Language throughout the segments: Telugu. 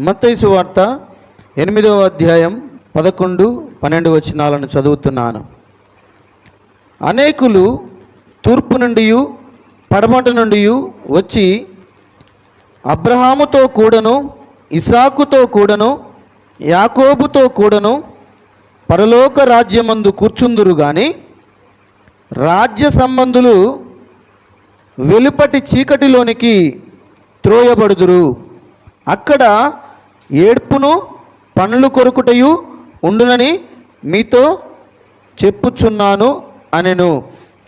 మత్తయి సువార్త 8వ అధ్యాయం 11, 12 వచనాలను చదువుతున్నాను. అనేకులు తూర్పు నుండి పడమట నుండి వచ్చి అబ్రహాముతో కూడను, ఇసాకుతో కూడను, యాకోబుతో కూడను పరలోక రాజ్యమందు కూర్చుందురు గాని రాజ్య సంబంధులు వెలుపటి చీకటిలోనికి త్రోయబడుదురు. అక్కడ ఏడ్పును పండ్లు కొరుకుటయు ఉండునని మీతో చెప్పుచున్నాను అనెను.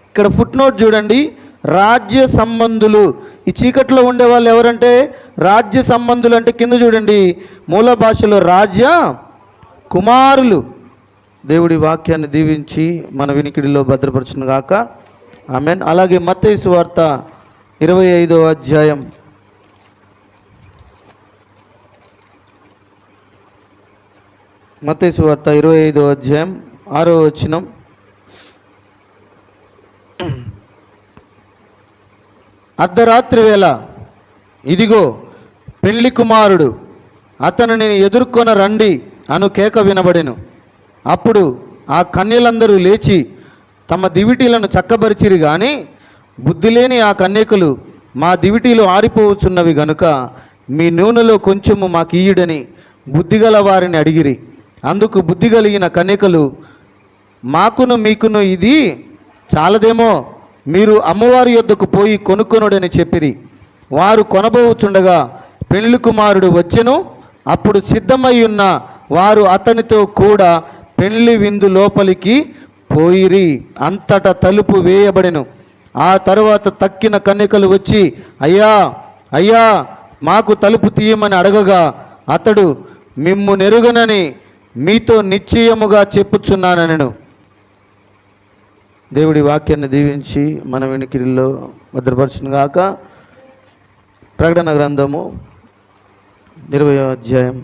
ఇక్కడ ఫుట్ నోట్ చూడండి. రాజ్య సంబంధులు, ఈ చీకట్లో ఉండే వాళ్ళు ఎవరంటే రాజ్య సంబంధులు అంటే కింద చూడండి, మూల భాషలో రాజ్య కుమారులు. దేవుడి వాక్యాన్ని దీవించి మన వినికిడిలో భద్రపరచును గాక. ఆమేన్. అలాగే మత్తయి సువార్త 25వ అధ్యాయం మత్తయి సువార్త 25వ అధ్యాయం 6వ వచనం. అర్ధరాత్రి వేళ ఇదిగో పెళ్లి కుమారుడు, అతనిని ఎదుర్కొన రండి అను కేక వినబడెను. అప్పుడు ఆ కన్యలందరూ లేచి తమ దివిటీలను చక్కబరిచిరి గాని బుద్ధి లేని ఆ కన్యకులు, మా దివిటీలు ఆరిపోవచ్చున్నవి గనుక మీ నూనెలో కొంచెము మాకు ఇయ్యుడని బుద్ధిగల వారిని అడిగిరి. అందుకు బుద్ధి కలిగిన కన్యకలు, మాకును మీకును ఇది చాలదేమో, మీరు అమ్మవారి యొద్దకు పోయి కొనుక్కొనుడని చెప్పిరి. వారు కొనబోచుండగా పెళ్లి కుమారుడు వచ్చెను. అప్పుడు సిద్ధమై ఉన్న వారు అతనితో కూడా పెళ్లి విందు లోపలికి పోయిరి. అంతటా తలుపు వేయబడెను. ఆ తరువాత తక్కిన కన్యకలు వచ్చి, అయ్యా అయ్యా మాకు తలుపు తీయమని అడగగా అతడు, మిమ్ము నెరుగనని మీతో నిశ్చయముగా చెప్పుచున్నానెను. దేవుడి వాక్యాన్ని దీవించి మన వినికిడిలో భద్రపరచును గాక. ప్రకటన గ్రంథము 20వ అధ్యాయం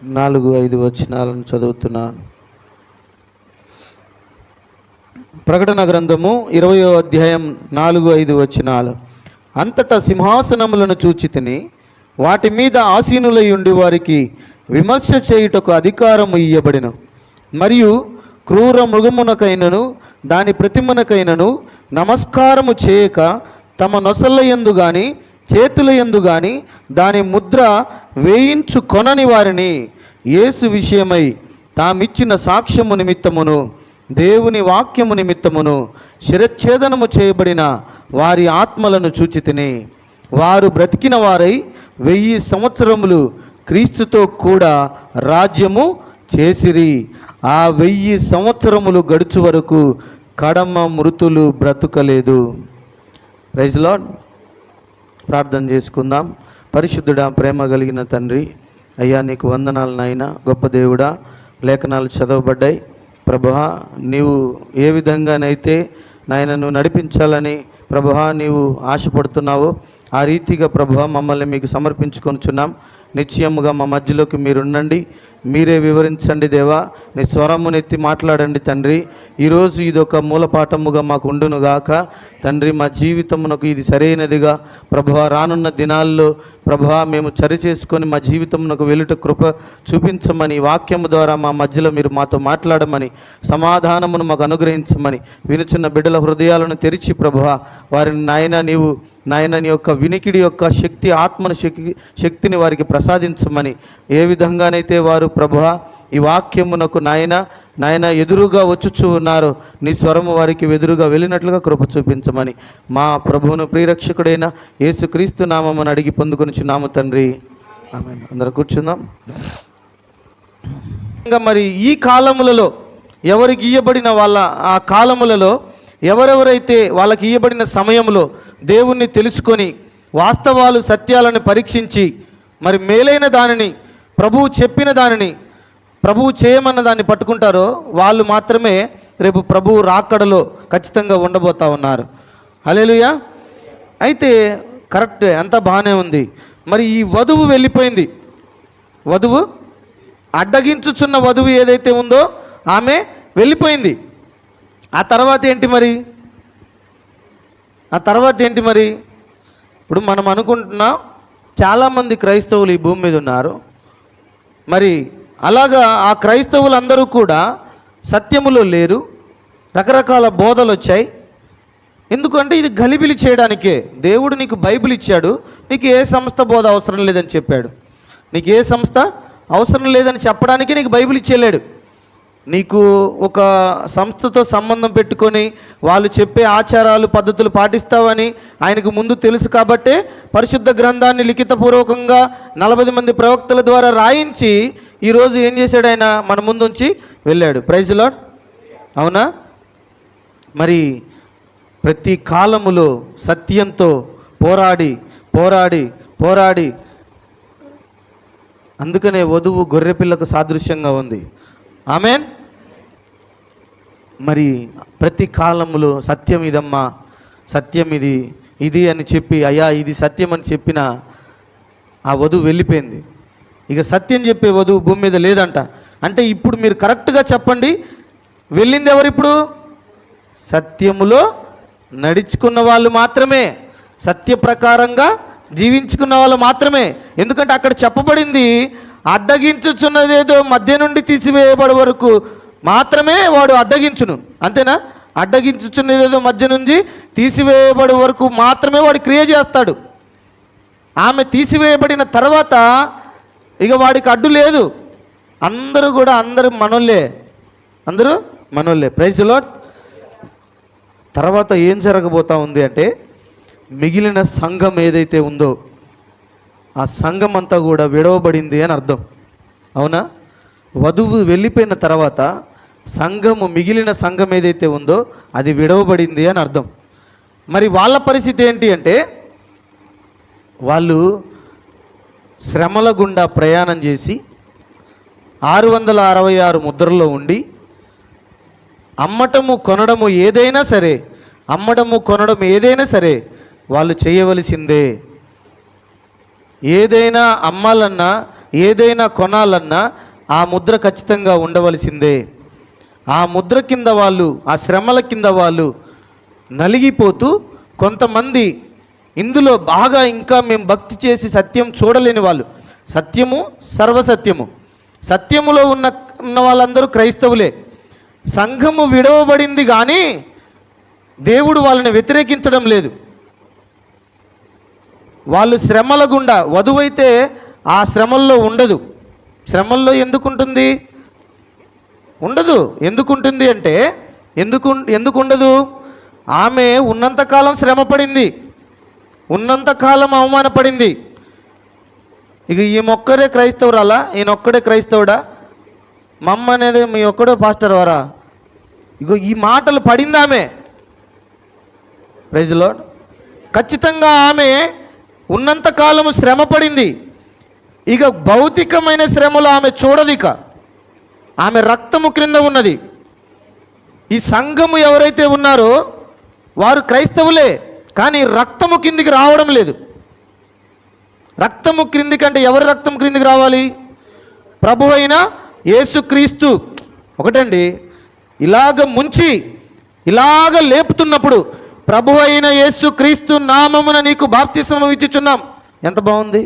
4-5 వచనాలను చదువుతున్నాను. ప్రకటన గ్రంథము 20వ అధ్యాయం 4-5 వచనాలు. అంతటా సింహాసనములను చూచితిని, వాటి మీద ఆసీనులై ఉండి వారికి విమర్శ చేయుటకు అధికారము ఇయ్యబడెను. మరియు క్రూర మృగమునకైనను దాని ప్రతిమనకైనను నమస్కారము చేయక తమ నొసళ్ళ యందు గాని చేతుల యందు గాని దాని ముద్ర వేయించు కొనని వారిని యేసు విషయమై తామిచ్చిన సాక్ష్యము నిమిత్తమును దేవుని వాక్యము నిమిత్తమును శిరచ్ఛేదనము చేయబడిన వారి ఆత్మలను చూచితిని. వారు బ్రతికిన వారై 1000 సంవత్సరములు క్రీస్తుతో కూడా రాజ్యము చేసిరి. ఆ 1000 సంవత్సరములు గడుచు వరకు కడమ మృతులు బ్రతుకలేదు. Praise lord. ప్రార్థన చేసుకుందాం. పరిశుద్ధుడా, ప్రేమ కలిగిన తండ్రి, అయ్యా నీకు వందనాలు నాయనా. గొప్ప దేవుడా, లేఖనాలు చదవబడ్డాయి ప్రభువా. నీవు ఏ విధంగానైతే నాయన నువ్వు నడిపించాలని ప్రభువా నీవు ఆశపడుతున్నావో ఆ రీతిగా ప్రభువా మమ్మల్ని మీకు సమర్పించుకొనుచున్నాం. నిశ్చయముగా మా మధ్యలోకి మీరుండండి, మీరే వివరించండి దేవా. నీ స్వరమునెత్తి మాట్లాడండి తండ్రి. ఈరోజు ఇదొక మూలపాఠముగా మాకు ఉండునుగాక తండ్రి. మా జీవితమునకు ఇది సరైనదిగా ప్రభువా రానున్న దినాల్లో ప్రభువా మేము చరి చేసుకొని మా జీవితమునకు వెలుట కృప చూపించమని, వాక్యము ద్వారా మా మధ్యలో మీరు మాతో మాట్లాడమని, సమాధానమును మాకు అనుగ్రహించమని, వినుచున్న బిడ్డల హృదయాలను తెరిచి ప్రభువా వారిని నాయన నీవు నాయన నీ యొక్క వినికిడి యొక్క శక్తి, ఆత్మను శక్తిని వారికి ప్రసాదించమని, ఏ విధంగానైతే వారు ప్రభువా ఈ వాక్యమునకు నాయన ఎదురుగా వచ్చుచూ ఉన్నారు, నీ స్వరము వారికి ఎదురుగా వెళ్ళినట్లుగా కృప చూపించమని మా ప్రభువును ప్రియరక్షకుడైన యేసుక్రీస్తు నామమును అడిగి పొందుకొనిచున్నాము తండ్రి. ఆమేన్. అందరూ కూర్చుందాం. ఇంకా మరి ఈ కాలములలో ఎవరికి ఇయ్యబడిన వాళ్ళ ఆ కాలములలో ఎవరెవరైతే వాళ్ళకి ఇయ్యబడిన సమయంలో దేవుణ్ణి తెలుసుకొని వాస్తవాలు సత్యాలను పరీక్షించి మరి మేలైన దానిని, ప్రభువు చెప్పిన దానిని, ప్రభువు చేయమన్న దాన్ని పట్టుకుంటారో వాళ్ళు మాత్రమే రేపు ప్రభువు రాకడలో ఖచ్చితంగా ఉండబోతా ఉన్నారు. హల్లెలూయా. అయితే కరెక్టే, అంతా బాగానే ఉంది. మరి ఈ వధువు వెళ్ళిపోయింది. వధువు అడ్డగించుచున్న వధువు ఏదైతే ఉందో ఆమె వెళ్ళిపోయింది. ఆ తర్వాత ఏంటి మరి? ఇప్పుడు మనం అనుకుంటున్నాం చాలామంది క్రైస్తవులు ఈ భూమి మీద ఉన్నారు. మరి అలాగా ఆ క్రైస్తవులందరూ కూడా సత్యములో లేరు. రకరకాల బోధలు వచ్చాయి. ఎందుకంటే ఇది గలిబిలి చేయడానికే. దేవుడు నీకు బైబిల్ ఇచ్చాడు, నీకు ఏ సంస్థ బోధ అవసరం లేదని చెప్పాడు. నీకు ఏ సంస్థ అవసరం లేదని చెప్పడానికి నీకు బైబిల్ ఇచ్చేయలేడు. నీకు ఒక సంస్థతో సంబంధం పెట్టుకొని వాళ్ళు చెప్పే ఆచారాలు పద్ధతులు పాటిస్తావని ఆయనకు ముందు తెలుసు కాబట్టే పరిశుద్ధ గ్రంథాన్ని లిఖితపూర్వకంగా 40 మంది ప్రవక్తల ద్వారా రాయించి ఈరోజు ఏం చేశాడు, ఆయన మన ముందుంచి వెళ్ళాడు. Praise lord. అవునా? మరి ప్రతి కాలములో సత్యంతో పోరాడి పోరాడి పోరాడి, అందుకనే వధువు గొర్రెపిల్లకు సాదృశ్యంగా ఉంది. ఆమేన్. మరి ప్రతి కాలములో సత్యం ఇదమ్మా, సత్యం ఇది అని చెప్పి, అయ్యా ఇది సత్యం అని చెప్పిన ఆ వధువు వెళ్ళిపోయింది. ఇక సత్యం చెప్పే వధువు భూమి మీద లేదంట. అంటే ఇప్పుడు మీరు కరెక్ట్గా చెప్పండి, వెళ్ళింది ఎవరు? ఇప్పుడు సత్యములో నడుచుకున్న వాళ్ళు మాత్రమే, సత్య ప్రకారంగా జీవించుకున్న వాళ్ళు మాత్రమే. ఎందుకంటే అక్కడ చెప్పబడింది, అడ్డగించుచున్నదేదో మధ్య నుండి తీసివేయబడే వరకు మాత్రమే వాడు అడ్డగించును. అంతేనా? అడ్డగించుచున్నదేదో మధ్య నుంచి తీసివేయబడే వరకు మాత్రమే వాడు క్రియ చేస్తాడు. ఆమె తీసివేయబడిన తర్వాత ఇక వాడికి అడ్డు లేదు. అందరూ మనోళ్ళే, అందరూ మనోళ్ళే. Praise lord. తర్వాత ఏం జరగబోతా ఉంది అంటే, మిగిలిన సంఘం ఏదైతే ఉందో ఆ సంఘం అంతా కూడా విడవబడింది అని అర్థం. అవునా? వధువు వెళ్ళిపోయిన తర్వాత సంఘము, మిగిలిన సంఘం ఏదైతే ఉందో అది విడవబడింది అని అర్థం. మరి వాళ్ళ పరిస్థితి ఏంటి అంటే, వాళ్ళు శ్రమల గుండా ప్రయాణం చేసి 666 ముద్రల్లో ఉండి అమ్మటము కొనడము ఏదైనా సరే వాళ్ళు చేయవలసిందే. ఏదైనా అమ్మాలన్నా ఏదైనా కొనాలన్నా ఆ ముద్ర ఖచ్చితంగా ఉండవలసిందే. ఆ ముద్ర కింద వాళ్ళు, ఆ శ్రమల కింద వాళ్ళు నలిగిపోతూ, కొంతమంది ఇందులో బాగా ఇంకా మేము భక్తి చేసి సత్యం చూడలేని వాళ్ళు, సత్యము సర్వసత్యము, సత్యములో ఉన్న వాళ్ళందరూ క్రైస్తవులే. సంఘము విడవబడింది కానీ దేవుడు వాళ్ళని వ్యతిరేకించడం లేదు. వాళ్ళు శ్రమల గుండా, వధువైతే ఆ శ్రమల్లో ఉండదు. శ్రమల్లో ఎందుకుంటుంది? ఉండదు. ఎందుకుంటుంది అంటే, ఎందుకు ఉండదు? ఆమె ఉన్నంతకాలం శ్రమ పడింది, ఉన్నంతకాలం అవమానపడింది. ఇక ఈమెొక్కరే క్రైస్తవురాలా? ఈయనొక్కడే క్రైస్తవుడా? మమ్మ అనేది మీ ఒక్కడో పాస్టర్ వారా? ఇగో ఈ మాటలు పడింది ఆమె. Praise lord. ఖచ్చితంగా ఆమె ఉన్నంతకాలము శ్రమ పడింది. ఇక భౌతికమైన శ్రమలు ఆమె చూడదు. ఇక ఆమె రక్తము క్రింద ఉన్నది. ఈ సంఘము ఎవరైతే ఉన్నారో వారు క్రైస్తవులే, కానీ రక్తము కిందికి రావడం లేదు. రక్తము క్రిందికి అంటే ఎవరి రక్తం క్రిందికి రావాలి? ప్రభు అయిన యేసుక్రీస్తు. ఒకటండి, ఇలాగ ముంచి ఇలాగ లేపుతున్నప్పుడు ప్రభు అయిన యేసుక్రీస్తు నామమున నీకు బాప్తిస్మం ఇచ్చుచున్నాం. ఎంత బాగుంది.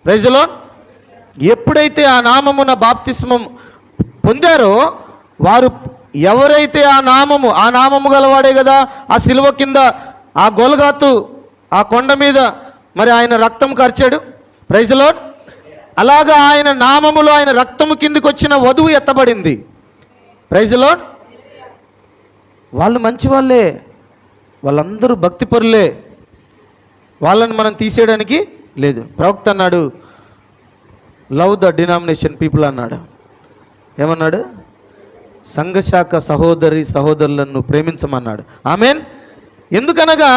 Praise the lord. ఎప్పుడైతే ఆ నామమున బాప్తిస్మం పొందారో వారు, ఎవరైతే ఆ నామము గలవాడే కదా ఆ సిలువ కింద, ఆ గొల్గాతు ఆ కొండ మీద మరి ఆయన రక్తం కార్చాడు. Praise the lord. అలాగా ఆయన నామములో ఆయన రక్తము కిందికి వచ్చిన వధువు ఎత్తబడింది. Praise the lord. వాళ్ళు మంచి వాళ్ళే, వాళ్ళందరూ భక్తిపరులే, వాళ్ళని మనం తీసేయడానికి లేదు. ప్రవక్త అన్నాడు, లవ్ ద డినామినేషన్ పీపుల్ అన్నాడు. ఏమన్నాడు? సంఘశాఖ సహోదరులను ప్రేమించమన్నాడు. ఆమెన్. ఎందుకనగా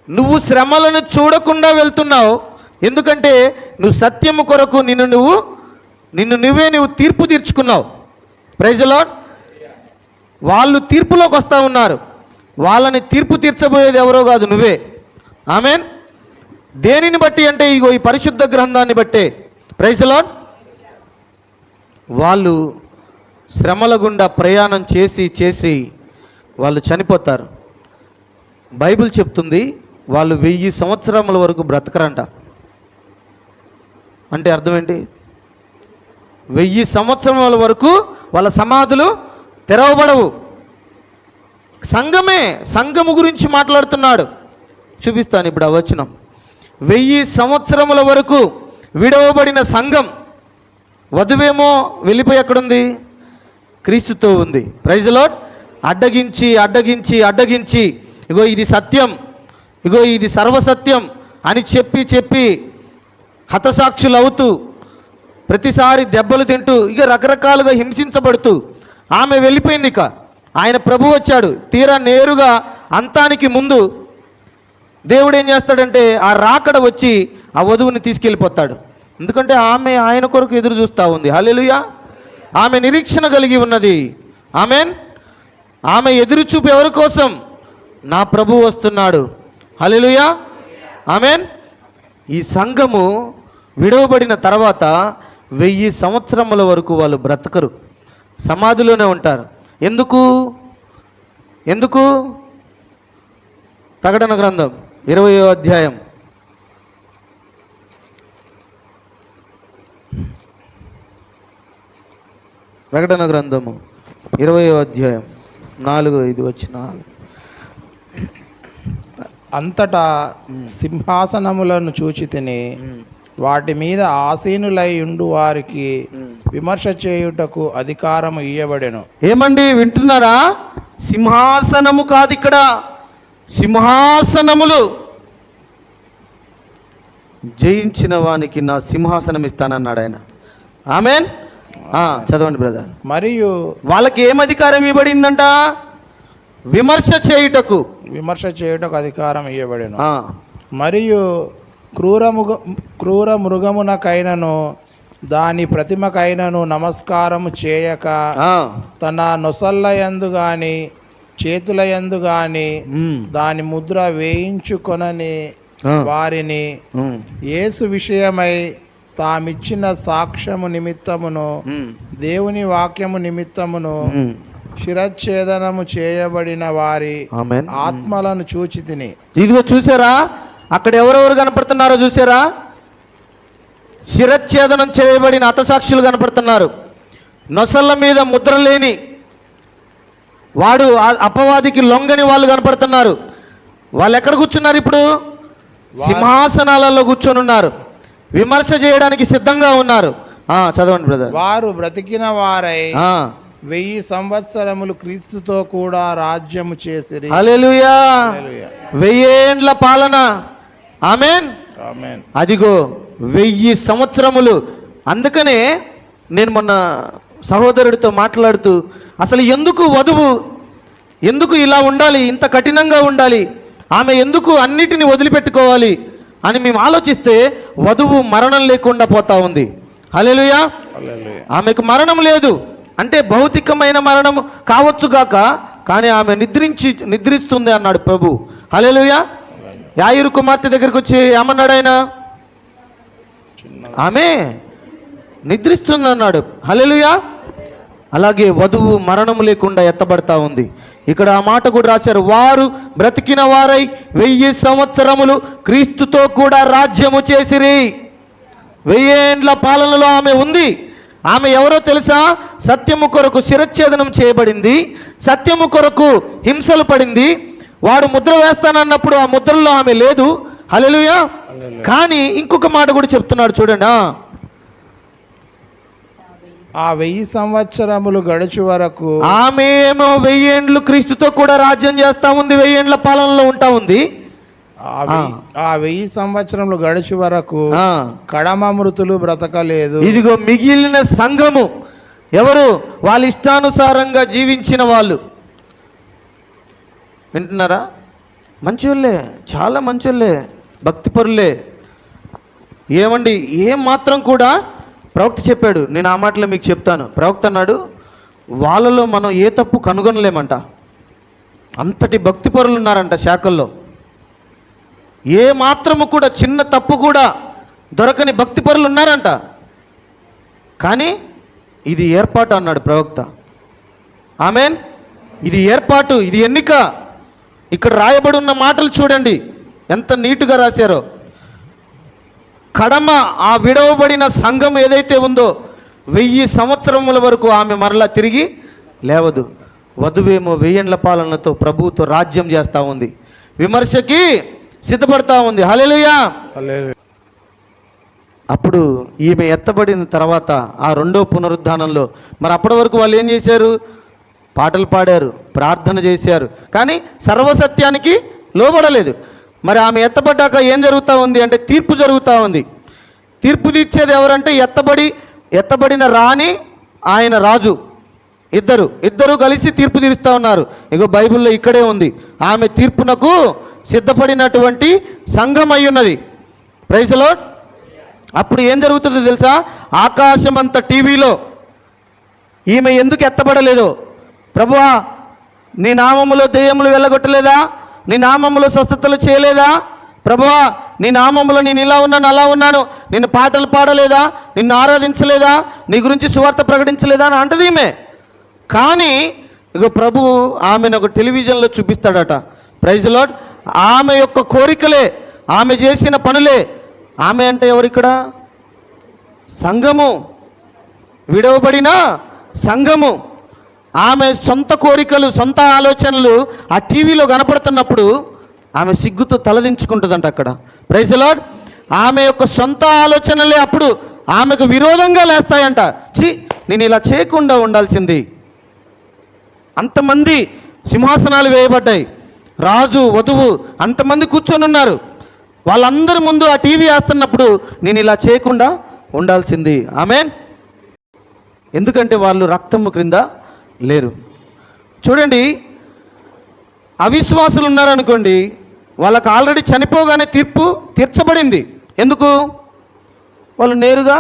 నువ్వు శ్రమలను చూడకుండా వెళ్తున్నావు. ఎందుకంటే నువ్వు సత్యము కొరకు నిన్ను నువ్వే తీర్పు తీర్చుకున్నావు. Praise the lord. వాళ్ళు తీర్పులోకి వస్తూ ఉన్నారు. వాళ్ళని తీర్పు తీర్చబోయేది ఎవరో కాదు, నువ్వే. ఆమెన్. దేనిని బట్టి అంటే, ఇగో ఈ పరిశుద్ధ గ్రంథాన్ని బట్టే. Praise the lord. వాళ్ళు శ్రమల గుండా ప్రయాణం చేసి వాళ్ళు చనిపోతారు. బైబిల్ చెప్తుంది, వాళ్ళు 1000 సంవత్సరముల వరకు బ్రతకరంట. అంటే అర్థం ఏంటి? 1000 సంవత్సరముల వరకు వాళ్ళ సమాధులు తెరవబడవు. సంఘము గురించి మాట్లాడుతున్నాడు. చూపిస్తాను ఇప్పుడు ఆ వచనం. 1000 సంవత్సరముల వరకు విడవబడిన సంఘం. వధువేమో వెళ్ళిపోయి ఎక్కడుంది? క్రీస్తుతో ఉంది. Praise the lord. అడ్డగించి ఇగో ఇది సత్యం, ఇగో ఇది సర్వసత్యం అని చెప్పి హతసాక్షులు అవుతూ, ప్రతిసారి దెబ్బలు తింటూ, ఇక రకరకాలుగా హింసించబడుతూ ఆమె వెళ్ళిపోయింది. ఇక ఆయన ప్రభు వచ్చాడు. తీరా నేరుగా అంతానికి ముందు దేవుడు ఏం చేస్తాడంటే ఆ రాకడ వచ్చి ఆ వధువుని తీసుకెళ్ళిపోతాడు. ఎందుకంటే ఆమె ఆయన కొరకు ఎదురు చూస్తూ ఉంది. హల్లెలూయా. ఆమె నిరీక్షణ కలిగి ఉన్నది. ఆమెన్. ఆమె ఎదురు చూపు ఎవరి కోసం? నా ప్రభు వస్తున్నాడు. హల్లెలూయా. ఆమెన్. ఈ సంఘము విడవబడిన తర్వాత 1000 సంవత్సరముల వరకు వాళ్ళు బ్రతకరు, సమాధిలోనే ఉంటారు. ఎందుకు? ప్రకటన గ్రంథం 20వ అధ్యాయం ప్రకటన గ్రంథము 20వ అధ్యాయం 4-5 వచనాలు. అంతటా సింహాసనములను చూచి తిని వాటి మీద ఆసీనులై ఉండు వారికి విమర్శ చేయుటకు అధికారం ఇయ్యబడెను. ఏమండి, వింటున్నారా? సింహాసనము కాదు ఇక్కడ, సింహాసనములు. జయించిన వానికి నా సింహాసనం ఇస్తానన్నాడు ఆయన. ఆమెన్. చదవండి బ్రదర్. మరియు వాళ్ళకి ఏం అధికారం ఇవ్వబడిందంట? విమర్శ చేయుటకు అధికారం ఇవ్వబడెను. మరియు క్రూర మృగమునకైనను దాని ప్రతిమకైనను నమస్కారము చేయక తన నొసళ్ళయందు గాని చేతులయందు గాని దాని ముద్ర వేయించుకొనని వారిని యేసు విషయమై తామిచ్చిన సాక్ష్యము నిమిత్తమును దేవుని వాక్యము నిమిత్తమును శిరచ్ఛేదనము చేయబడిన వారి ఆత్మలను చూచి తిని. ఇదిగో చూసారా, అక్కడ ఎవరెవరు కనపడుతున్నారో చూసారా? శిరచ్ఛేదనం చేయబడిన హతసాక్షులు కనపడుతున్నారు. నొసళ్ళ మీద ముద్ర లేని వాడు అపవాదికి లొంగని వాళ్ళు కనపడుతున్నారు. వాళ్ళు ఎక్కడ కూర్చున్నారు? ఇప్పుడు సింహాసనాలలో కూర్చొని ఉన్నారు. విమర్శ చేయడానికి సిద్ధంగా ఉన్నారు. చదవండి బ్రదర్. వారు బ్రతికిన వారై 1000 సంవత్సరములు క్రీస్తుతో కూడా రాజ్యము చేసిరి. హల్లెలూయా. 1000 ఏండ్ల పాలన. ఆమేన్. అదిగో 1000 సంవత్సరములు. అందుకనే నేను మొన్న సహోదరుడితో మాట్లాడుతూ, అసలు ఎందుకు వధువు ఎందుకు ఇలా ఉండాలి, ఇంత కఠినంగా ఉండాలి, ఆమె ఎందుకు అన్నిటిని వదిలిపెట్టుకోవాలి అని మేము ఆలోచిస్తే వధువు మరణం లేకుండా పోతా ఉంది. హల్లెలూయా. ఆమెకు మరణం లేదు. అంటే భౌతికమైన మరణం కావచ్చు గాక, కానీ ఆమె నిద్రిస్తుంది అన్నాడు ప్రభు. హల్లెలూయా. యాయిరు కుమార్తె దగ్గరికి వచ్చి ఏమన్నాడు ఆయన? ఆమె నిద్రిస్తుంది అన్నాడు. హల్లెలూయా. అలాగే వధువు మరణం లేకుండా ఎత్తబడతా ఉంది. ఇక్కడ ఆ మాట కూడా రాశారు, వారు బ్రతికిన వారై 1000 సంవత్సరములు క్రీస్తుతో కూడా రాజ్యము చేసిరి. 1000 ఏండ్ల పాలనలో ఆమె ఉంది. ఆమె ఎవరో తెలుసా? సత్యము కొరకు శిరచ్ఛేదనం చేయబడింది, సత్యము కొరకు హింసలు పడింది. వాడు ముద్ర వేస్తానన్నప్పుడు ఆ ముద్రలో ఆమె లేదు. హల్లెలూయా. కానీ ఇంకొక మాట కూడా చెప్తున్నాడు చూడండి. ఆ 1000 సంవత్సరములు గడుచు వరకు ఆమె ఏమో 1000 ఏండ్లు క్రీస్తుతో కూడా రాజ్యం చేస్తా ఉంది, 1000 ఏండ్ల పాలనలో ఉంటా ఉంది. ఆ 1000 సంవత్సరములు గడుచు వరకు కడమ మృతులు బ్రతకలేదు. ఇదిగో మిగిలిన సంఘము ఎవరు? వాళ్ళ ఇష్టానుసారంగా జీవించిన వాళ్ళు. వింటున్నారా? మంచోళ్ళే, చాలా మంచోళ్ళే, భక్తిపరులే. ఏమండి, ఏం మాత్రం కూడా ప్రవక్త చెప్పాడు. నేను ఆ మాటలో మీకు చెప్తాను. ప్రవక్త అన్నాడు, వాళ్ళలో మనం ఏ తప్పు కనుగొనలేమంట. అంతటి భక్తిపరులు ఉన్నారంట శాఖల్లో. ఏ మాత్రము కూడా చిన్న తప్పు కూడా దొరకని భక్తిపరులు ఉన్నారంట. కానీ ఇది ఏర్పాటు అన్నాడు ప్రవక్త. ఆమేన్. ఇది ఏర్పాటు, ఇది ఎన్నిక. ఇక్కడ రాయబడి ఉన్న మాటలు చూడండి ఎంత నీటుగా రాశారో. కడమ ఆ విడవబడిన సంఘం ఏదైతే ఉందో 1000 సంవత్సరముల వరకు ఆమె మరలా తిరిగి లేవదు. వధువేమో 1000 ఏండ్ల పాలనతో ప్రభువుతో రాజ్యం చేస్తూ ఉంది, విమర్శకి సిద్ధపడతా ఉంది. హల్లెలూయా. అప్పుడు ఈమె ఎత్తబడిన తర్వాత ఆ రెండో పునరుద్ధానంలో మరి అప్పటి వరకు వాళ్ళు ఏం చేశారు? పాటలు పాడారు, ప్రార్థన చేశారు, కానీ సర్వసత్యానికి లోబడలేదు. మరి ఆమె ఎత్తబడ్డాక ఏం జరుగుతూ ఉంది అంటే తీర్పు జరుగుతూ ఉంది. తీర్పు తీర్చేది ఎవరంటే ఎత్తబడిన రాణి, ఆయన రాజు, ఇద్దరు కలిసి తీర్పు తీరుస్తూ ఉన్నారు. ఇగో బైబిల్లో ఇక్కడే ఉంది. ఆమె తీర్పునకు సిద్ధపడినటువంటి సంఘం అయ్యున్నది. Praise the lord. అప్పుడు ఏం జరుగుతుందో తెలుసా? ఆకాశం అంత టీవీలో ఈమె ఎందుకు ఎత్తబడలేదో, ప్రభువా నీ నామములో దెయ్యములు వెళ్ళగొట్టలేదా, నీ నామములో స్వస్థతలు చేయలేదా, ప్రభువా నీ నామములో నేను ఇలా ఉన్నాను అలా ఉన్నాను, నిన్ను పాటలు పాడలేదా, నిన్ను ఆరాధించలేదా, నీ గురించి సువార్త ప్రకటించలేదా అని అంటది ఈమె. కానీ ఇక ప్రభు ఆమెను ఒక టెలివిజన్లో చూపిస్తాడట. Praise the lord. ఆమె యొక్క కోరికలే, ఆమె చేసిన పనులే. ఆమె అంటే ఎవరు ఇక్కడ? సంఘము, విడవబడిన సంఘము. ఆమె సొంత కోరికలు, సొంత ఆలోచనలు ఆ టీవీలో కనపడుతున్నప్పుడు ఆమె సిగ్గుతో తలదించుకుంటుందంట అక్కడ. Praise the lord. ఆమె యొక్క సొంత ఆలోచనలే అప్పుడు ఆమెకు విరోధంగా లేస్తాయంట. నేను ఇలా చేయకుండా ఉండాల్సింది. అంతమంది సింహాసనాలు వేయబడ్డాయి, రాజు వధువు అంతమంది కూర్చొని ఉన్నారు. వాళ్ళందరి ముందు ఆ టీవీ వేస్తున్నప్పుడు నేను ఇలా చేయకుండా ఉండాల్సింది. ఆమేన్. ఎందుకంటే వాళ్ళు రక్తము క్రింద లేరు. చూడండి, అవిశ్వాసులు ఉన్నారనుకోండి, వాళ్ళకి ఆల్రెడీ చనిపోగానే తీర్పు తీర్చబడింది. ఎందుకు? వాళ్ళు నేరుగా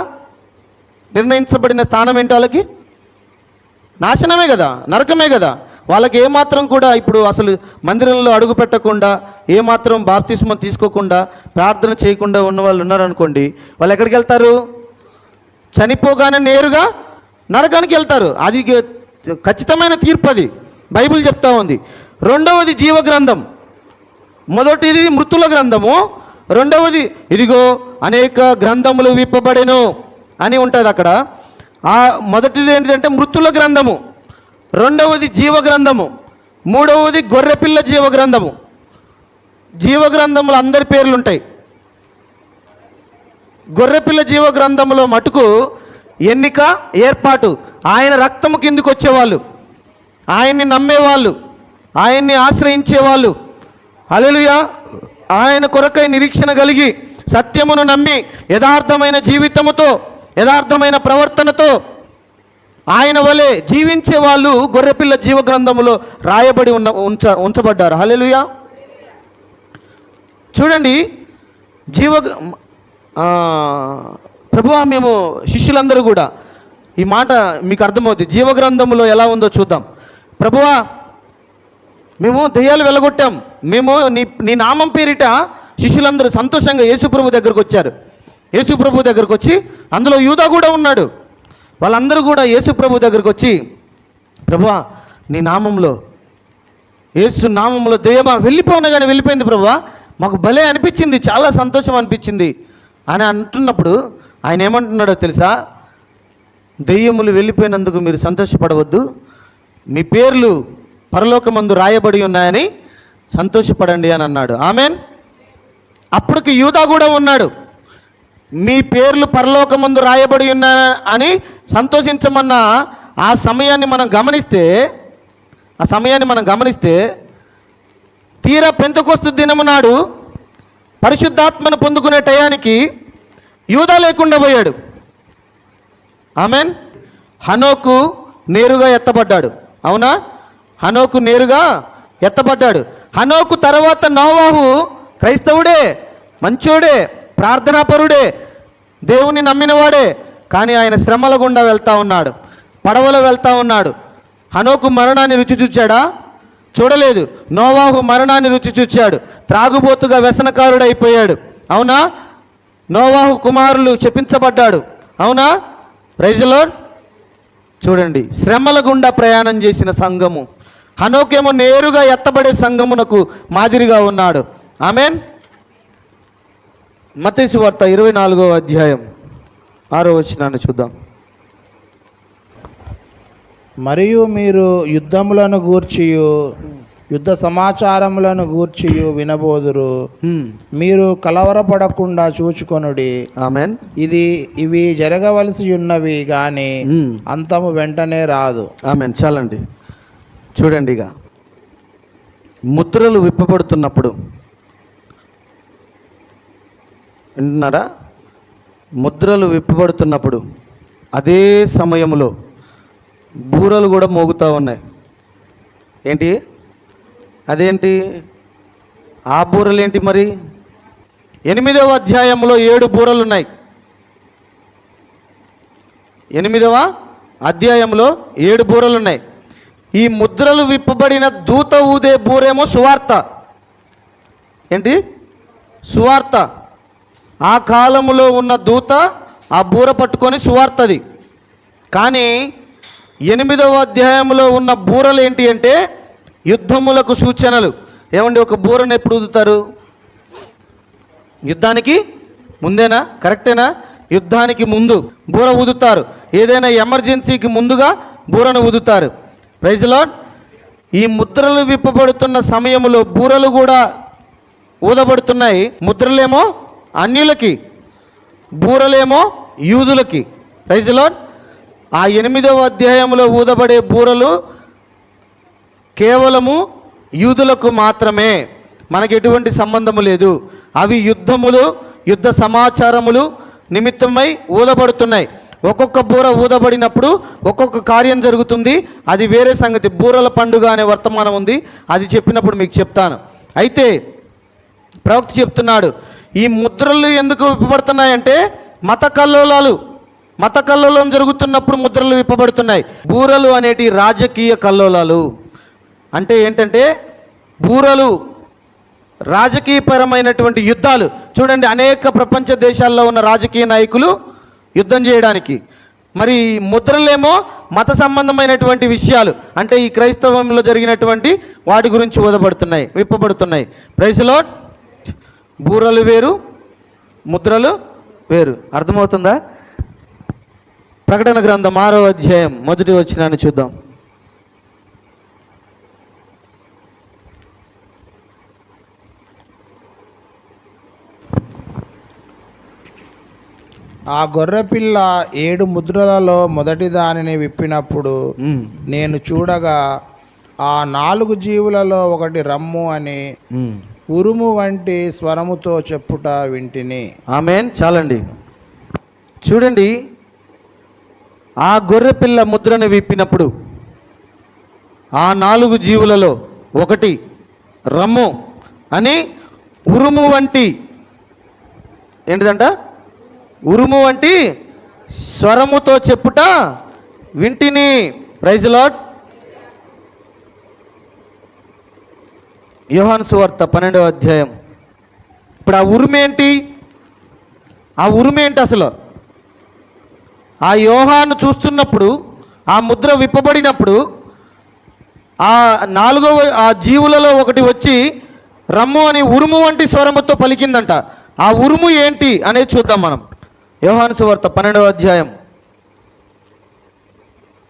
నిర్ణయించబడిన స్థానం ఏంటి? వాళ్ళకి నాశనమే కదా, నరకమే కదా. వాళ్ళకి ఏమాత్రం కూడా ఇప్పుడు అసలు మందిరంలో అడుగు పెట్టకుండా, ఏమాత్రం బాప్తిస్మం తీసుకోకుండా, ప్రార్థన చేయకుండా ఉన్న వాళ్ళు ఉన్నారనుకోండి, వాళ్ళు ఎక్కడికి వెళ్తారు? చనిపోగానే నేరుగా నరకానికి వెళ్తారు. అది ఖచ్చితమైన తీర్పు, అది బైబిల్ చెప్తా ఉంది. రెండవది జీవగ్రంథం. మొదటిది మృతుల గ్రంథము, రెండవది ఇదిగో అనేక గ్రంథములు విప్పబడెను అని ఉంటుంది అక్కడ. ఆ మొదటిది ఏంటంటే మృతుల గ్రంథము, రెండవది జీవగ్రంథము, మూడవది గొర్రెపిల్ల జీవగ్రంథము. జీవగ్రంథములు అందరి పేర్లు ఉంటాయి. గొర్రెపిల్ల జీవగ్రంథములో మటుకు ఎన్నిక, ఏర్పాటు, ఆయన రక్తము కిందికి వచ్చేవాళ్ళు, ఆయన్ని నమ్మేవాళ్ళు, ఆయన్ని ఆశ్రయించేవాళ్ళు, హల్లెలూయా, ఆయన కొరకై నిరీక్షణ కలిగి సత్యమును నమ్మి యథార్థమైన జీవితముతో, యథార్థమైన ప్రవర్తనతో ఆయన వలె జీవించే వాళ్ళు గొర్రెపిల్ల జీవగ్రంథములో రాయబడి ఉంచబడ్డారు. హల్లెలూయా. చూడండి, ప్రభువా మేము శిష్యులందరూ కూడా ఈ మాట మీకు అర్థమవుతుంది. జీవగ్రంథములో ఎలా ఉందో చూద్దాం. ప్రభువా మేము దెయ్యాలు వెళ్ళగొట్టాం, మేము నీ నామం పేరిట శిష్యులందరూ సంతోషంగా యేసుప్రభు దగ్గరకు వచ్చారు. యేసుప్రభు దగ్గరకు వచ్చి, అందులో యూదా కూడా ఉన్నాడు, వాళ్ళందరూ కూడా యేసుప్రభు దగ్గరకు వచ్చి, ప్రభువా నీ నామంలో, యేసు నామంలో దెయ్యమా వెళ్ళిపోనగానే వెళ్ళిపోయింది ప్రభువా, మాకు భలే అనిపించింది, చాలా సంతోషం అనిపించింది అని అంటున్నప్పుడు ఆయన ఏమంటున్నాడో తెలుసా? దెయ్యములు వెళ్ళిపోయినందుకు మీరు సంతోషపడవద్దు, మీ పేర్లు పరలోకమందు రాయబడి ఉన్నాయని సంతోషపడండి అని అన్నాడు. ఆమెన్. అప్పటికి యూదా కూడా ఉన్నాడు. మీ పేర్లు పరలోకమందు రాయబడి ఉన్నాయని సంతోషించమన్న ఆ సమయాన్ని మనం గమనిస్తే తీరా పెంతెకొస్తు దినము నాడు పరిశుద్ధాత్మను పొందుకునే టయానికి యూదా లేకుండా పోయాడు. ఆమెన్. హనోకు నేరుగా ఎత్తబడ్డాడు. అవునా? హనోకు నేరుగా ఎత్తబడ్డాడు. హనోకు తర్వాత నోవాహు క్రైస్తవుడే, మంచోడే, ప్రార్థనాపరుడే, దేవుని నమ్మినవాడే, కానీ ఆయన శ్రమల గుండా వెళ్తూ ఉన్నాడు, పడవలో వెళ్తూ ఉన్నాడు. హనోకు మరణాన్ని రుచి చూచాడా? చూడలేదు. నోవాహు మరణాన్ని రుచి చూచాడు, త్రాగుబోతుగా వ్యసనకారుడైపోయాడు. అవునా? నోవాహు కుమారులు చెప్పించబడ్డాడు. అవునా? Praise the lord. చూడండి, శ్రమల గుండా ప్రయాణం చేసిన సంఘము. హనోకేమో నేరుగా ఎత్తబడే సంఘమునకు మాదిరిగా ఉన్నాడు. ఆమెన్. మత్తయి సువార్త 24వ అధ్యాయం 6వ వచనాన్ని చూద్దాం. మరియు మీరు యుద్ధములను గూర్చియు యుద్ధ సమాచారములను గూర్చియు వినబోదురు. మీరు కలవరపడకుండా చూచుకొనుడి. ఆమేన్. ఇవి జరగవలసి ఉన్నవి గాని అంతము వెంటనే రాదు. ఆమేన్. చాలండి. చూడండి, ఇక ముద్రలు విప్పబడుతున్నప్పుడు వింటున్నారా? ముద్రలు విప్పబడుతున్నప్పుడు అదే సమయంలో బూరలు కూడా మోగుతూ ఉన్నాయి. ఏంటి అదేంటి? ఆ బూరలు ఏంటి మరి? 8వ అధ్యాయంలో 7 బూరలు ఉన్నాయి. 8వ అధ్యాయంలో 7 బూరలు ఉన్నాయి. ఈ ముద్రలు విప్పబడిన దూత ఊదే బూరేమో సువార్త. ఏంటి? సువార్త. ఆ కాలములో ఉన్న దూత ఆ బూర పట్టుకొని సువార్తది. కానీ 8వ అధ్యాయంలో ఉన్న బూరలు ఏంటి అంటే యుద్ధములకు సూచనలు. ఏమండి, ఒక బూరను ఎప్పుడు ఊదుతారు? యుద్ధానికి ముందేనా? కరెక్టేనా? యుద్ధానికి ముందు బూర ఊదుతారు. ఏదైనా ఎమర్జెన్సీకి ముందుగా బూరను ఊదుతారు. Praise lord. ఈ ముద్రలు విప్పబడుతున్న సమయంలో బూరలు కూడా ఊదబడుతున్నాయి. ముద్రలేమో అన్యులకి, బూరలేమో యూదులకి. Praise lord. ఆ 8వ అధ్యాయంలో ఊదబడే బూరలు కేవలము యూదులకు మాత్రమే, మనకి ఎటువంటి సంబంధము లేదు. అవి యుద్ధములు, యుద్ధ సమాచారములు నిమిత్తమై ఊదబడుతున్నాయి. ఒక్కొక్క బూర ఊదబడినప్పుడు ఒక్కొక్క కార్యం జరుగుతుంది. అది వేరే సంగతి. బూరల పండుగ అనే వర్తమానం ఉంది, అది చెప్పినప్పుడు మీకు చెప్తాను. అయితే ప్రవక్త చెప్తున్నాడు, ఈ ముద్రలు ఎందుకు విప్పబడుతున్నాయంటే మత కల్లోలం జరుగుతున్నప్పుడు ముద్రలు విప్పబడుతున్నాయి. బూరలు అనేటి రాజకీయ కల్లోలాలు. అంటే ఏంటంటే బూరలు రాజకీయపరమైనటువంటి యుద్ధాలు. చూడండి, అనేక ప్రపంచ దేశాల్లో ఉన్న రాజకీయ నాయకులు యుద్ధం చేయడానికి. మరి ముద్రలేమో మత సంబంధమైనటువంటి విషయాలు, అంటే ఈ క్రైస్తవంలో జరిగినటువంటి వాటి గురించి ఊదబడుతున్నాయి, విప్పబడుతున్నాయి. Praise lord. బూరలు వేరు, ముద్రలు వేరు. అర్థమవుతుందా? ప్రకటన గ్రంథం 6వ అధ్యాయం 1వ వచనాన్ని చూద్దాం. ఆ గొర్రెపిల్ల 7 ముద్రలలో మొదటి దానిని విప్పినప్పుడు నేను చూడగా ఆ 4 జీవులలో ఒకటి రమ్ము అని ఉరుము వంటి స్వరముతో చెప్పుట వింటిని. ఆమేన్. చాలండి. చూడండి, ఆ గొర్రెపిల్ల ముద్రను విప్పినప్పుడు ఆ 4 జీవులలో ఒకటి రమ్ము అని ఉరుము వంటి, ఏంటిదంట? ఉరుము వంటి స్వరముతో చెప్పుట వింటిని. Praise lord. యోహాను సువార్త 12వ అధ్యాయం. ఇప్పుడు ఆ ఉరుమేంటి? అసలు ఆ యోహాను చూస్తున్నప్పుడు, ఆ ముద్ర విప్పబడినప్పుడు ఆ 4వ ఆ జీవులలో ఒకటి వచ్చి రమ్ము అని ఉరుము వంటి స్వరముతో పలికిందంట. ఆ ఉరుము ఏంటి అనేది చూద్దాం మనం. యోహాను సువార్త 12వ అధ్యాయం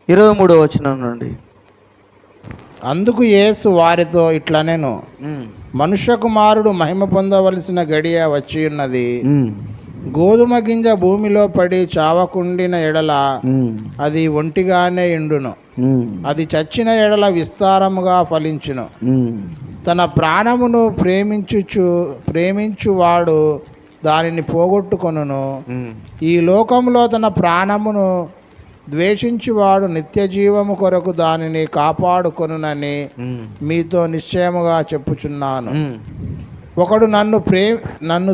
23వ వచనం నుండి. అందుకు యేసు వారితో ఇట్లనెను, మనుష్య కుమారుడు మహిమ పొందవలసిన గడియ వచ్చి ఉన్నది. గోధుమ గింజ భూమిలో పడి చావకుండిన ఎడల అది ఒంటిగానే ఎండును, అది చచ్చిన ఎడల విస్తారముగా ఫలించును. తన ప్రాణమును ప్రేమించువాడు దానిని పోగొట్టుకొనును. ఈ లోకంలో తన ప్రాణమును ద్వేషించువాడు నిత్య జీవము కొరకు దానిని కాపాడుకొనునని మీతో నిశ్చయముగా చెప్పుచున్నాను. ఒకడు నన్ను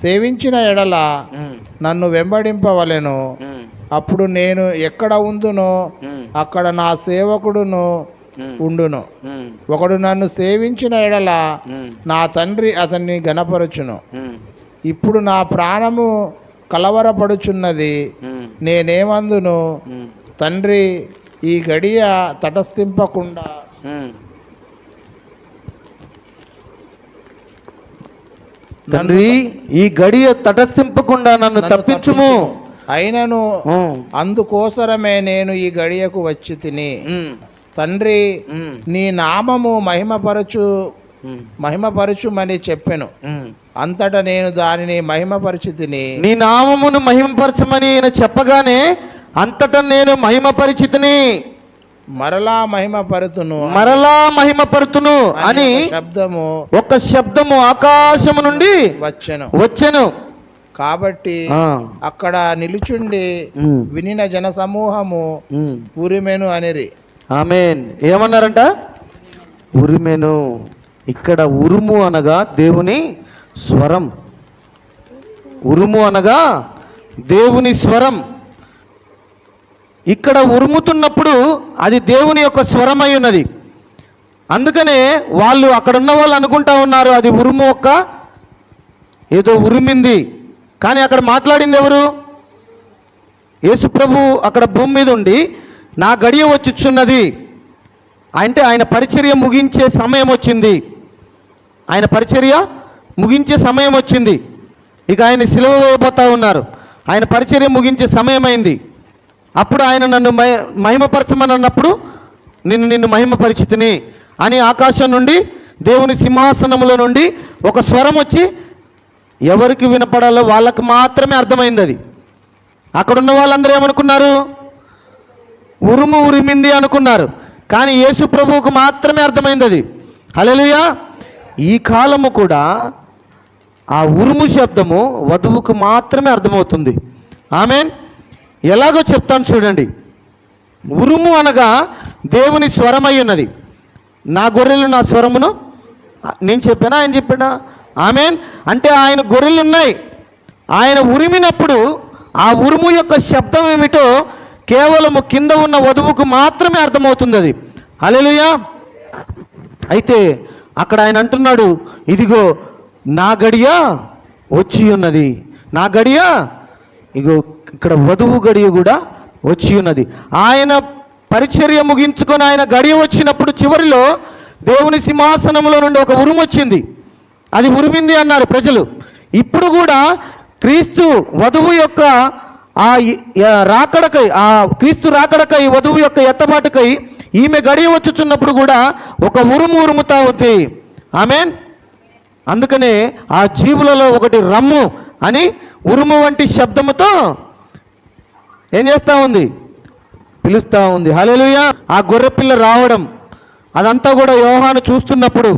సేవించిన ఎడల నన్ను వెంబడింపవలెను. అప్పుడు నేను ఎక్కడ ఉందునో అక్కడ నా సేవకుడును ఉండును. ఒకడు నన్ను సేవించిన ఎడల నా తండ్రి అతన్ని గణపరచును. ఇప్పుడు నా ప్రాణము కలవరపడుచున్నది. నేనేమందును? తండ్రి, ఈ గడియ తటస్థింపకుండా తండ్రి ఈ గడియ తటస్థింపకుండా నన్ను తప్పించుము. అయినను అందుకోసరమే నేను ఈ గడియకు వచ్చి తిని, తండ్రి నీ నామము మహిమపరచుమని చెప్పెను. అంతటా నేను దానిని మహిమపరచి తిని. నీ నామమును మహిమపరచమని ఆయన చెప్పగానే అంతటా నేను మహిమపరిచితిని, మరలా మహిమపరుతును అని ఒక శబ్దము ఆకాశము నుండి వచ్చెను. కాబట్టి అక్కడ నిలుచుండి వినిన జన సమూహము ఉరిమెను అనిరి. ఆమేన్. ఏమన్నారంట? ఉరిమెను. ఇక్కడ ఉరుము అనగా దేవుని స్వరం. ఉరుము అనగా దేవుని స్వరం. ఇక్కడ ఉరుముతున్నప్పుడు అది దేవుని యొక్క స్వరమై ఉన్నది. అందుకనే వాళ్ళు అక్కడ ఉన్న వాళ్ళు అనుకుంటా ఉన్నారు అది ఉరుము ఒక్క ఏదో ఉరిమింది. కానీ అక్కడ మాట్లాడింది ఎవరు? యేసుప్రభు అక్కడ భూమి మీద ఉండి నా గడియ వచ్చుచున్నది అంటే ఆయన పరిచర్య ముగించే సమయం వచ్చింది. ఆయన పరిచర్య ముగించే సమయం వచ్చింది. ఇక ఆయన సిలువ వేయబోతా ఉన్నారు. ఆయన పరిచర్య ముగించే సమయం అయింది. అప్పుడు ఆయన నన్ను మహిమపరచమని అన్నప్పుడు నిన్ను మహిమపరిచితిని అని ఆకాశం నుండి దేవుని సింహాసనములో నుండి ఒక స్వరం వచ్చి ఎవరికి వినపడాలో వాళ్ళకి మాత్రమే అర్థమైంది. అది అక్కడున్న వాళ్ళందరూ ఏమనుకున్నారు? ఉరుము ఉరిమింది అనుకున్నారు. కానీ యేసు ప్రభువుకు మాత్రమే అర్థమైంది అది. హల్లెలూయా. ఈ కాలము కూడా ఆ ఉరుము శబ్దము వధువుకు మాత్రమే అర్థమవుతుంది. ఆమేన్. ఎలాగో చెప్తాను చూడండి. ఉరుము అనగా దేవుని స్వరమై ఉన్నది. నా గొర్రెలు నా స్వరమును నేను చెప్పానా ఆయన చెప్పాడా? ఆమేన్. అంటే ఆయన గొర్రెలు ఉన్నాయి. ఆయన ఉరిమినప్పుడు ఆ ఉరుము యొక్క శబ్దం ఏమిటో కేవలము కింద ఉన్న వధువుకు మాత్రమే అర్థమవుతుంది అది. హల్లెలూయా. అయితే అక్కడ ఆయన అంటున్నాడు, ఇదిగో నా గడియ వచ్చి ఉన్నది. నా గడియ ఇగో ఇక్కడ వధువు గడియ కూడా వచ్చి ఉన్నది. ఆయన పరిచర్య ముగించుకొని ఆయన గడియ వచ్చినప్పుడు చివరిలో దేవుని సింహాసనంలో నుండి ఒక ఉరుము వచ్చింది. అది ఉరిమింది అన్నారు ప్రజలు. ఇప్పుడు కూడా క్రీస్తు వధువు యొక్క ఆ రాకడకై, ఆ క్రీస్తు రాకడకై, వధువు యొక్క ఎత్తబాటుకై ఈమె గడియ వచ్చుచున్నప్పుడు కూడా ఒక ఉరుము ఉరుముతా ఉంది. ఆమేన్. అందుకనే ఆ జీవులలో ఒకటి రమ్ము అని ఉరుము వంటి శబ్దముతో ఏం చేస్తూ ఉంది? పిలుస్తూ ఉంది. హల్లెలూయా. ఆ గొర్రెపిల్ల రావడం అదంతా కూడా యోహాను చూస్తున్నప్పుడు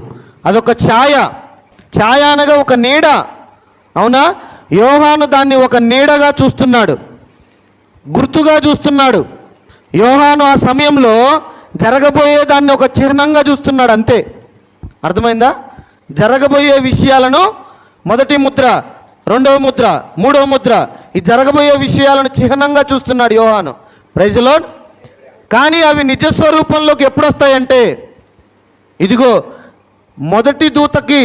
అదొక ఛాయ. ఛాయ అనగా ఒక నీడ. అవునా? యోహాను దాన్ని ఒక నీడగా చూస్తున్నాడు, గుర్తుగా చూస్తున్నాడు. యోహాను ఆ సమయంలో జరగబోయే దాన్ని ఒక చిహ్నంగా చూస్తున్నాడు అంతే. అర్థమైందా? జరగబోయే విషయాలను మొదటి ముద్ర, రెండవ ముద్ర, మూడవ ముద్ర, ఈ జరగబోయే విషయాలను చిహ్నంగా చూస్తున్నాడు యోహాను. Praise the lord. కానీ అవి నిజస్వరూపంలోకి ఎప్పుడు వస్తాయంటే ఇదిగో మొదటి దూతకి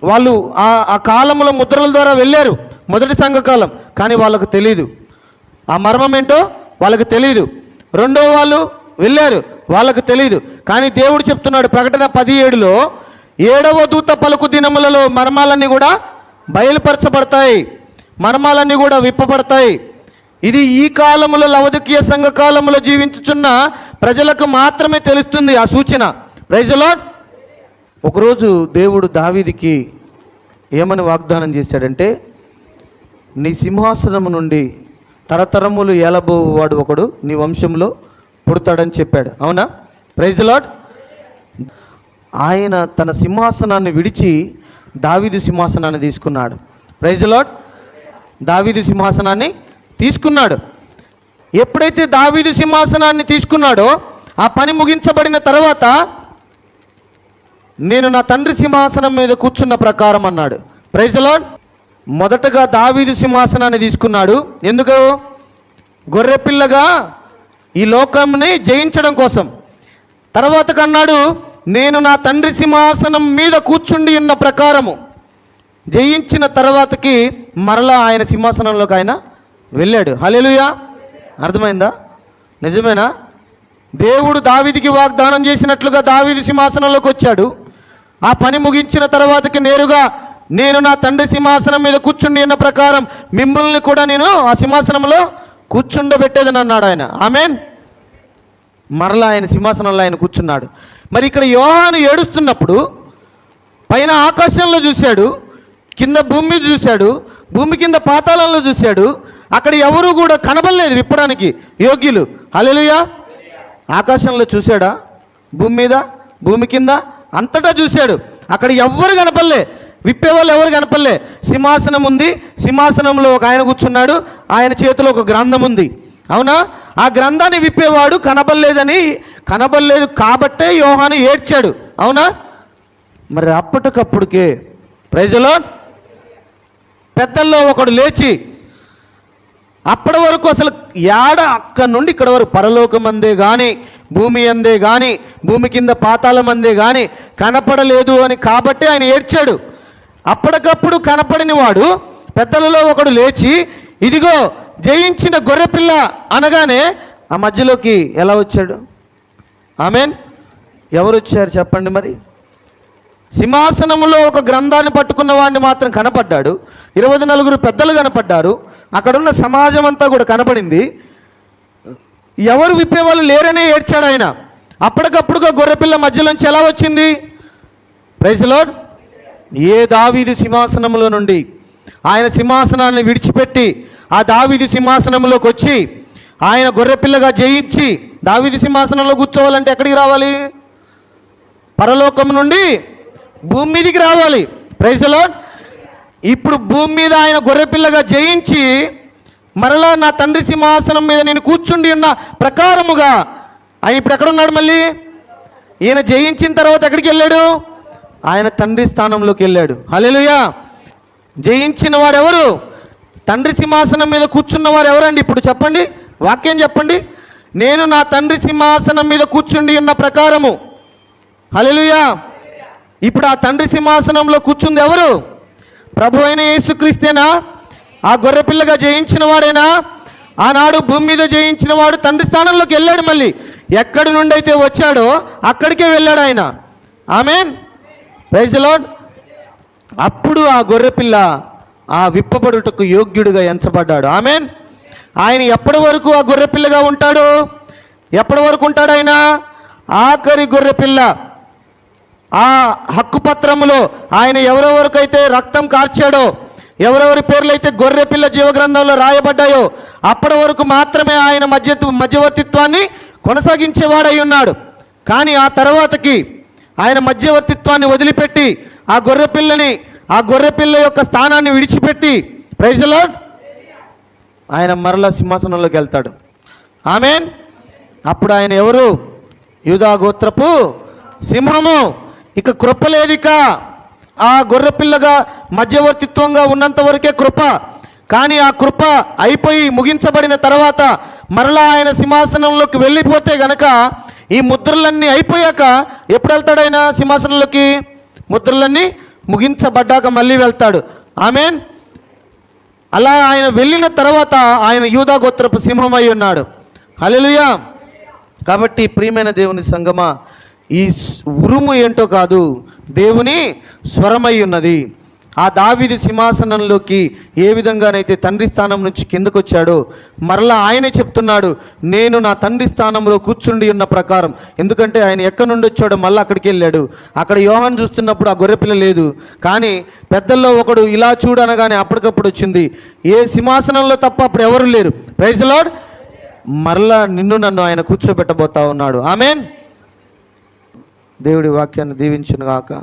వాళ్ళు ఆ కాలంలో ముద్రల ద్వారా వెళ్ళారు, మొదటి సంఘకాలం. కానీ వాళ్ళకు తెలియదు ఆ మర్మం ఏంటో, వాళ్ళకి తెలియదు. రెండో వాళ్ళు వెళ్ళారు, వాళ్ళకు తెలియదు. కానీ దేవుడు చెప్తున్నాడు ప్రకటన 17లో 7వ దూత పలుకు దినములలో మర్మాలన్నీ కూడా బయలుపరచబడతాయి, మర్మాలన్నీ కూడా విప్పబడతాయి. ఇది ఈ కాలములో లవదికీయ సంఘ కాలంలో జీవించుచున్న ప్రజలకు మాత్రమే తెలుస్తుంది ఆ సూచన. Praise the lord. ఒకరోజు దేవుడు దావీదుకి ఏమని వాగ్దానం చేశాడంటే, నీ సింహాసనము నుండి తరతరములు ఏలబోవాడు ఒకడు నీ వంశంలో పుడతాడని చెప్పాడు. అవునా? Praise the lord. ఆయన తన సింహాసనాన్ని విడిచి దావీదు సింహాసనాన్ని తీసుకున్నాడు. Praise the lord. దావీదు సింహాసనాన్ని తీసుకున్నాడు. ఎప్పుడైతే దావీదు సింహాసనాన్ని తీసుకున్నాడో ఆ పని ముగించబడిన తర్వాత నేను నా తండ్రి సింహాసనం మీద కూర్చున్న ప్రకారం అన్నాడు. Praise the lord. మొదటగా దావీదు సింహాసనాన్ని తీసుకున్నాడు. ఎందుకు? గొర్రెపిల్లగా ఈ లోకంని జయించడం కోసం. తర్వాత కన్నాడు, నేను నా తండ్రి సింహాసనం మీద కూర్చుండి ఉన్న ప్రకారము. జయించిన తర్వాతకి మరలా ఆయన సింహాసనంలోకి ఆయన వెళ్ళాడు. హల్లెలూయా. అర్థమైందా? నిజమేనా? దేవుడు దావీదుకి వాగ్దానం చేసినట్లుగా దావీదు సింహాసనంలోకి వచ్చాడు. ఆ పని ముగించిన తర్వాతకి నేరుగా నేను నా తండ్రి సింహాసనం మీద కూర్చుండి ఉన్న ప్రకారం మిమ్మల్ని కూడా నేను ఆ సింహాసనంలో కూర్చుండబెట్టేదని అన్నాడు ఆయన. ఆమేన్. మరలా ఆయన సింహాసనంలో ఆయన కూర్చున్నాడు. మరి ఇక్కడ యోహాను ఏడుస్తున్నప్పుడు పైన ఆకాశంలో చూశాడు, కింద భూమి మీద చూశాడు, భూమి కింద పాతాళంలో చూశాడు. అక్కడ ఎవరు కూడా కనబడలేదు విప్పడానికి యోగ్యులు. హల్లెలూయా. ఆకాశంలో చూశాడా, భూమి మీద, భూమి కింద అంతటా చూశాడు. అక్కడ ఎవ్వరు కనపడలే, విప్పేవాళ్ళు ఎవరు కనపడలే. సింహాసనం ఉంది, సింహాసనంలో ఒక ఆయన కూర్చున్నాడు, ఆయన చేతిలో ఒక గ్రంథం ఉంది. అవునా? ఆ గ్రంథాన్ని విప్పేవాడు కనబడలేదు కాబట్టే యోహాను ఏడ్చాడు. అవునా? మరి అప్పటికప్పుడుకే ప్రైజ్ ది లార్డ్ పెద్దల్లో ఒకడు లేచి, అప్పటి వరకు అసలు అక్కడి నుండి ఇక్కడ వరకు పరలోకం అందే కానీ, భూమి అందే కానీ, భూమి కింద పాతాళం అందే కానీ కనపడలేదు అని కాబట్టే ఆయన ఏడ్చాడు. అప్పటికప్పుడు కనపడిన వాడు పెద్దలలో ఒకడు లేచి, ఇదిగో జయించిన గొర్రెపిల్ల అనగానే ఆ మధ్యలోకి ఎలా వచ్చాడు? ఆమేన్. ఎవరు వచ్చారు చెప్పండి? మరి సింహాసనంలో ఒక గ్రంథాన్ని పట్టుకున్న వాడిని మాత్రం కనపడ్డాడు. 24 పెద్దలు కనపడ్డారు. అక్కడున్న సమాజం అంతా కూడా కనపడింది. ఎవరు విప్పేవాళ్ళు లేరనే ఏడ్చాడు ఆయన. అప్పటికప్పుడుగా గొర్రెపిల్ల మధ్యలోంచి ఎలా వచ్చింది? Praise the lord. ఏ దావీదు సింహాసనంలో నుండి ఆయన సింహాసనాన్ని విడిచిపెట్టి ఆ దావీదు సింహాసనంలోకి వచ్చి ఆయన గొర్రెపిల్లగా జయించి దావీదు సింహాసనంలో కూర్చోవాలంటే ఎక్కడికి రావాలి? పరలోకం నుండి భూమి మీదికి రావాలి. Praise the lord. ఇప్పుడు భూమి మీద ఆయన గొర్రెపిల్లగా జయించి మరలా నా తండ్రి సింహాసనం మీద నేను కూర్చుండి ఉన్న ప్రకారముగా ఆయన ఇప్పుడు ఎక్కడున్నాడు? మళ్ళీ ఈయన జయించిన తర్వాత ఎక్కడికి వెళ్ళాడు? ఆయన తండ్రి స్థానంలోకి వెళ్ళాడు. హల్లెలూయా. జయించిన వాడు ఎవరు? తండ్రి సింహాసనం మీద కూర్చున్న వారు ఎవరండి? ఇప్పుడు చెప్పండి, వాక్యం చెప్పండి. నేను నా తండ్రి సింహాసనం మీద కూర్చుండి ఉన్న ప్రకారము. హల్లెలూయా. ఇప్పుడు ఆ తండ్రి సింహాసనంలో కూర్చుంది ఎవరు? ప్రభు అయిన యేసుక్రీస్తేనా? ఆ గొర్రెపిల్లగా జయించిన వాడేనా? ఆనాడు భూమి మీద జయించిన వాడు తండ్రి స్థానంలోకి వెళ్ళాడు. మళ్ళీ ఎక్కడి నుండి అయితే వచ్చాడో అక్కడికే వెళ్ళాడు ఆయన. ఆమేన్. Praise the lord. అప్పుడు ఆ గొర్రెపిల్ల ఆ విప్పబడుటకు యోగ్యుడిగా ఎంచబడ్డాడు. ఆమేన్. ఆయన ఎప్పటి వరకు ఆ గొర్రెపిల్లగా ఉంటాడు? ఎప్పటి వరకు ఉంటాడు ఆయన? ఆఖరి గొర్రెపిల్ల. ఆ హక్కుపత్రములో ఆయన ఎవరెవరికైతే రక్తం కార్చాడో, ఎవరెవరి పేర్లైతే గొర్రెపిల్ల జీవగ్రంథంలో రాయబడ్డాయో అప్పటి వరకు మాత్రమే ఆయన మధ్యవర్తిత్వాన్ని కొనసాగించేవాడై ఉన్నాడు. కానీ ఆ తర్వాతకి ఆయన మధ్యవర్తిత్వాన్ని వదిలిపెట్టి ఆ గొర్రెపిల్ల యొక్క స్థానాన్ని విడిచిపెట్టి ప్రైజ్ ది లార్డ్ ఆయన మరలా సింహాసనంలోకి వెళ్తాడు. ఆమేన్. అప్పుడు ఆయన ఎవరు? యూదా గోత్రపు సింహము. ఇక కృప లేదిక. ఆ గొర్రెపిల్లగా మధ్యవర్తిత్వంగా ఉన్నంత వరకే కృప. కానీ ఆ కృప అయిపోయి ముగించబడిన తర్వాత మరలా ఆయన సింహాసనంలోకి వెళ్ళిపోతే గనక ఈ ముద్రలన్నీ అయిపోయాక ఎప్పుడు వెళ్తాడు ఆయన సింహాసనంలోకి? ముద్రలన్నీ ముగించబడ్డాక మళ్ళీ వెళ్తాడు. ఆమేన్. అలా ఆయన వెళ్ళిన తర్వాత ఆయన యూదా గోత్రపు సింహమై ఉన్నాడు. హల్లెలూయా. కాబట్టి ప్రియమైన దేవుని సంగమా, ఈ ఉరుము ఏంటో కాదు, దేవుని స్వరమై ఉన్నది. ఆ దావీదు సింహాసనంలోకి ఏ విధంగానైతే తండ్రి స్థానం నుంచి కిందకు వచ్చాడో మరలా ఆయనే చెప్తున్నాడు, నేను నా తండ్రి స్థానంలో కూర్చుండి ఉన్న ప్రకారం. ఎందుకంటే ఆయన ఎక్కడి నుండి వచ్చాడో మళ్ళీ అక్కడికి వెళ్ళాడు. అక్కడ యోహాను చూస్తున్నప్పుడు ఆ గొర్రెపిల్ల లేదు. కానీ పెద్దల్లో ఒకడు ఇలా చూడనగానే అప్పటికప్పుడు వచ్చింది. ఏ సింహాసనంలో తప్ప అప్పుడు ఎవరు లేరు. Praise the lord. మరలా నన్ను ఆయన కూర్చోబెట్టబోతా ఉన్నాడు. ఆమేన్. దేవుడి వాక్యాన్ని దీవించును గాక.